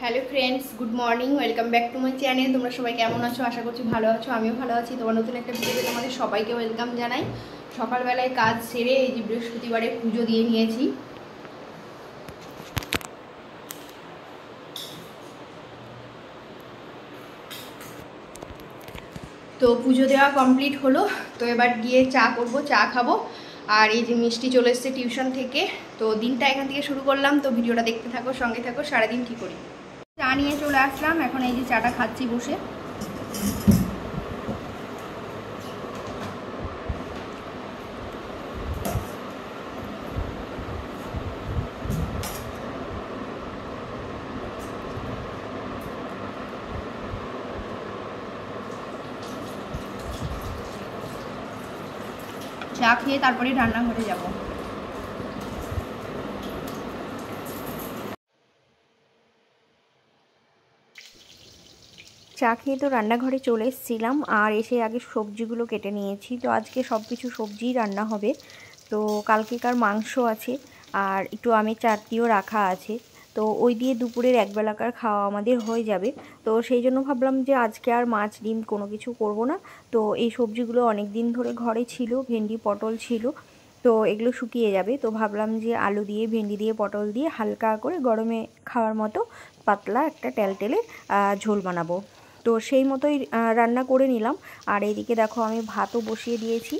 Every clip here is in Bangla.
Hello friends, good morning, welcome back to my channel. তোমরা সবাই কেমন আছো? আশা করছি ভালো আছো, আমিও ভালো আছি। তোমার নতুন একটা ভিডিওতে তোমাদের সবাইকে ওয়েলকাম জানাই। সকালবেলায় কাজ সেরে এই যে বৃহস্পতিবারে পুজো দিয়ে নিয়েছি। তো পুজো দেওয়া কমপ্লিট হলো। তো এবার গিয়ে চা করব, চা খাবো। আর এই যে মিষ্টি চলে এসছে টিউশন থেকে। তো দিনটা এখান থেকে শুরু করলাম। তো ভিডিওটা দেখতে থাকো, সঙ্গে থাকো। সারাদিন কী করি চা নিয়ে চলে আসলাম। এখন এই যে চাটা খাচ্ছি বসে। চা খেয়ে তারপরে রান্নাঘরে যাব। চা খেয়ে তো রান্নাঘরে চলে এসেছিলাম, আর এসে আগে সবজিগুলো কেটে নিয়েছি। তো আজকে সব কিছু সবজিই রান্না হবে। তো কালকেকার মাংস আছে, আর একটু আমের চাটনিও রাখা আছে। তো ওই দিয়ে দুপুরের একবেলাকার খাওয়া আমাদের হয়ে যাবে। তো সেই জন্য ভাবলাম যে আজকে আর মাছ ডিম কোনো কিছু করব না। তো এই সবজিগুলো অনেক দিন ধরে ঘরে ছিল, ভেন্ডি পটল ছিল। তো এগুলো শুকিয়ে যাবে। তো ভাবলাম যে আলু দিয়ে, ভেন্ডি দিয়ে, পটল দিয়ে হালকা করে গরমে খাওয়ার মতো পাতলা একটা টেলটেলে ঝোল বানাবো। তো সেই মতোই রান্না করে নিলাম। আর এইদিকে দেখো আমি ভাতও বসিয়ে দিয়েছি।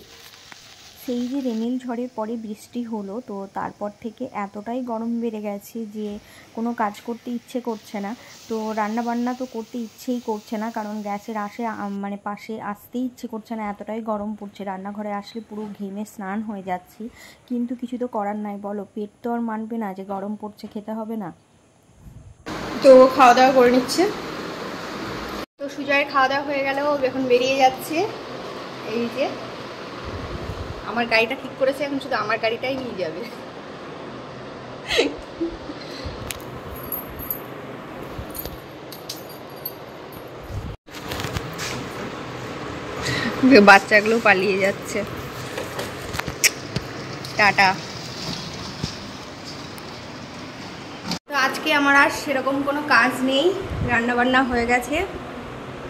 সেই যে রেমিল ঝড়ের পরে বৃষ্টি হলো, তো তারপর থেকে এতটাই গরম বেড়ে গেছে যে কোনো কাজ করতে ইচ্ছে করছে না। তো রান্না বান্না তো করতে ইচ্ছেই করছে না, কারণ গ্যাসের পাশে আসতেই ইচ্ছে করছে না, এতটাই গরম পড়ছে। রান্নাঘরে আসলে পুরো ঘেমে স্নান হয়ে যাচ্ছি, কিন্তু কিছু তো করার নাই, বলো। পেট তো আর মানবে না যে গরম পড়ছে, খেতে হবে না। তো খাওয়া দাওয়া করে নিচ্ছে। তো সুজয়ের খাওয়া দাওয়া হয়ে গেল, এখন বেরিয়ে যাচ্ছে। এই যে আমার গাড়িটা ঠিক করেছে, এখন শুধু আমার গাড়িটাই নিয়ে যাবে। বাচ্চাগুলো পালিয়ে যাচ্ছে। টাটা। তো আজকে আমার আর সেরকম কোনো কাজ নেই, রান্না বান্না হয়ে গেছে,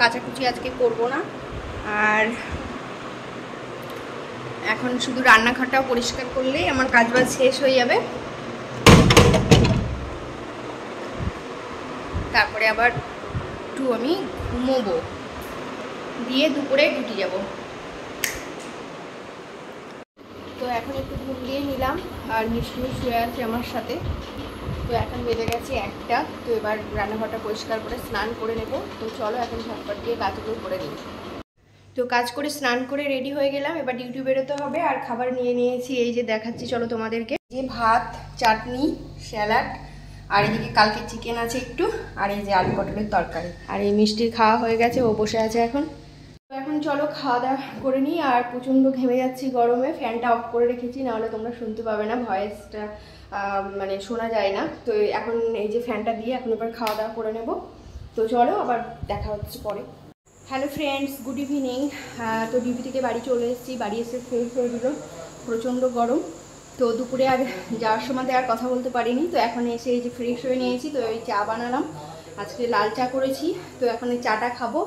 কাচাকুচি আজকে করব না। আর এখন শুধু রান্নাঘরটাও পরিষ্কার করলেই আমার কাজবাজ শেষ হয়ে যাবে। তারপরে আবার একটু আমি ঘুমোবো, দিয়ে দুপুরে ডিউটি যাব। তো এখন একটু ঘুম দিয়ে নিলাম, আর মিষ্টিও শুয়ে আছে আমার সাথে। তো এখন বেজে গেছে 1টা। তো এবার রান্নাঘরটা পরিষ্কার করে স্নান করে নেব। তো চলো এখন ঝটপট দিয়ে কাজগুলো করে নিই। তো কাজ করে স্নান করে রেডি হয়ে গেলাম, এবার ডিউটি বেরোতে হবে। আর খাবার নিয়ে নিয়েছি, এই যে দেখাচ্ছি চলো তোমাদেরকে। যে ভাত, চাটনি, স্যালাড, আর এদিকে কালকে চিকেন আছে একটু, আর এই যে আলু পটলের তরকারি। আর এই মিষ্টির খাওয়া হয়ে গেছে, ও বসে আছে এখন। তো এখন চলো খাওয়া দাওয়া করে নিই। আর প্রচণ্ড ঘেমে যাচ্ছি গরমে, ফ্যানটা অফ করে রেখেছি, নাহলে তোমরা শুনতে পাবে না, ভয়েসটা শোনা যায় না। তো এখন এই যে ফ্যানটা দিয়ে এখন এবার খাওয়া দাওয়া করে নেব। তো চলো আবার দেখা হচ্ছে পরে। Hello friends, good evening. তো ডিউটি থেকে বাড়ি চলে এসেছি, বাড়ি এসে ফ্রেশ হয়ে দিল, প্রচণ্ড গরম। তো দুপুরে আর যাওয়ার সময় আর কথা বলতে পারিনি। তো এখন এসে এই যে ফ্রেশ হয়ে নিয়েছি। তো এই চা বানালাম, আজকে লাল চা করেছি। তো এখন এই চাটা খাবো।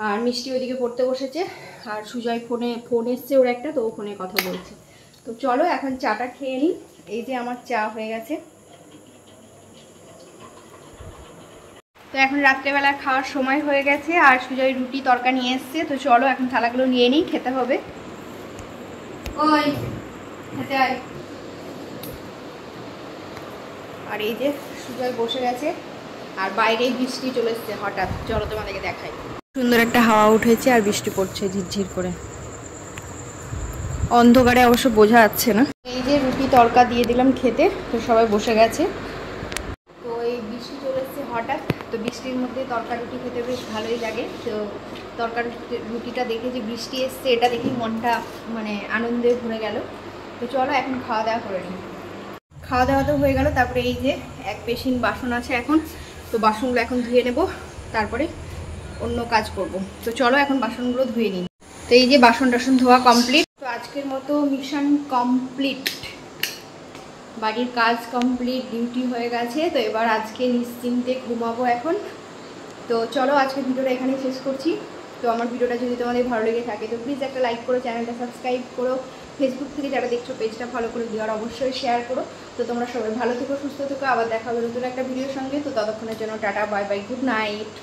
আর মিষ্টি ওইদিকে পড়তে বসেছে, আর সুজয় ফোন এসছে ওর একটা, তো ও ফোনে কথা বলছে। তো চলো এখন চাটা খেয়ে নিই। এই যে আমার চা হয়ে গেছে। তো এখন রাত্রেবেলা খাওয়ার সময় হয়ে গেছে, আর সুজয় রুটি তরকা নিয়ে এসছে। তো চলো এখন থালাগুলো নিয়ে নিই, খেতে হবে। ওই খেতে আয়। আর এই যে সুজয় বসে গেছে, আর বাইরেই বৃষ্টি চলে এসছে হঠাৎ। চলো তোমাদেরকে দেখাই। সুন্দর একটা হাওয়া উঠেছে, আর বৃষ্টি পড়ছে ঝিরঝির করে। অন্ধকারে অবশ্য বোঝা যাচ্ছে না। এই যে রুটি তরকা দিয়ে দিলাম খেতে, তো সবাই বসে গেছে। তো এই বৃষ্টি চলে এসছে হঠাৎ, তো বৃষ্টির মধ্যে তরকারি রুটি খেতে বেশ ভালোই লাগে। তো তরকারি রুটিটা দেখে যে বৃষ্টি এসছে, এটা দেখেই মনটা আনন্দে ভরে গেল। তো চলো এখন খাওয়া দাওয়া করে নিই। খাওয়া দাওয়া তো হয়ে গেল। তারপরে এই যে এক বেসিন বাসন আছে এখন, তো বাসনগুলো এখন ধুয়ে নেব, তারপরে অন্য কাজ করব। তো চলো এখন বাসনগুলো ধুয়ে নিই। তো এই যে বাসন টাসন ধোয়া কমপ্লিট। তো আজকের মতো মিশন কমপ্লিট। বাড়ির কাজ কমপ্লিট, ডিউটি হয়ে গেছে। তো এবার আজকে নিশ্চিন্তে ঘুমাবো এখন। তো চলো আজকে ভিডিওটা এখানেই শেষ করছি। তো আমার ভিডিওটা যদি তোমাদের ভালো লেগে থাকে তো প্লিজ একটা লাইক করো, চ্যানেলটা সাবস্ক্রাইব করো, ফেসবুক থেকে যারা দেখছো পেজটা ফলো করে দিও, আর অবশ্যই শেয়ার করো। তো তোমরা সবাই ভালো থেকো, সুস্থ থেকো, আবার দেখা হবে নতুন একটা ভিডিওর সঙ্গে। তো ততক্ষণের জন্য tata, bye bye, good night.